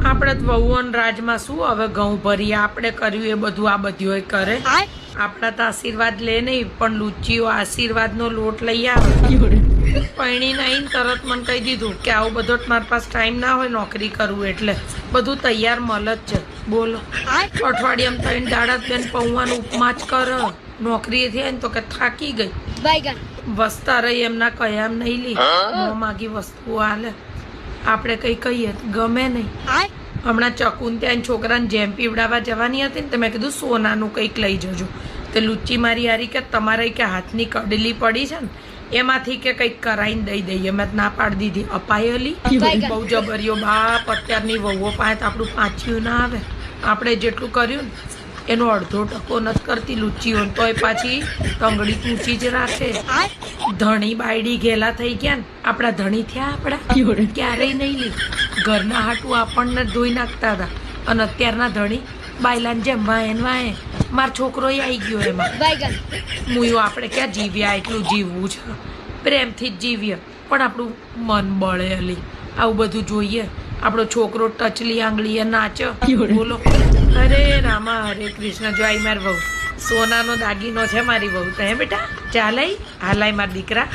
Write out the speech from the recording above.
આપણે તો વહુઓન રાજમાં શું હવે ઘઉં ભરી આપણે કર્યું એ બધું આ બધું કરે. આપણા તો આશીર્વાદ લે નહીં પણ લુચ્ચીઓ આશીર્વાદનો લોટ લઈ આવે. પૈણીને આવીને તરત મને કહી દીધું કે આવું બધો મારી પાસે ટાઈમ ના હોય નોકરી કરવું એટલે બધું તૈયાર મળે જ છે. બોલો અઠવાડિયામાં 3 દાડા બેન પૌવાનું ઉપમા જ કર. નોકરીએથી આવીને તો કે થાકી ગઈ વસતા રહી એમના કયામ નહીં લી માગી વસ્તુઓ હાલે આપણે કઈ કહીએ ગમે નહીં. હમણાં ચકુન ત્યાં છોકરાને જેમ પીવડાવવા જવાની હતી ને તો મેં કીધું સોનાનું કંઈક લઈ જજો. તો લુચ્ચી મારી હારી કે તમારે કે હાથની કડલી પડી છે ને એમાંથી કે કંઈક કરાઈને દઈ દઈએ. મેં ના પાડી દીધી અપાયેલી બહુ જબરીઓ બાપ. અત્યારની વહુઓ પાસે આપણું પાછું ના આવે. આપણે જેટલું કર્યું ને એનો અડધો ટકો નથી કરતી લુચ્ચીઓ. તોય પાછી ટંગડી ઊંચી જ રાખે. ધણી બાયડી ઘેલા થઈ ગયા ને આપણા ધણી થયા આપણા ક્યારેય નહીં લી. ઘરના હાટું આપણને ધોઈ નાખતા હતા અને અત્યારના ધણી બાયલાને જેમ વાયન વાય. મારો છોકરો આવી ગયો એમાં. મુયું આપણે ક્યાં જીવ્યા એટલું જીવવું છે. પ્રેમથી જ જીવીએ પણ આપણું મન બળે અલી. આવું બધું જોઈએ. આપણો છોકરો ટચલી આંગળીએ નાચે. બોલો અરે રામા હરે કૃષ્ણ. જો આઈ મારી વહુ સોનાનો દાગીનો છે મારી વહુ. તો હે બેટા ચાલાઈ હાલાઈ મારા દીકરા.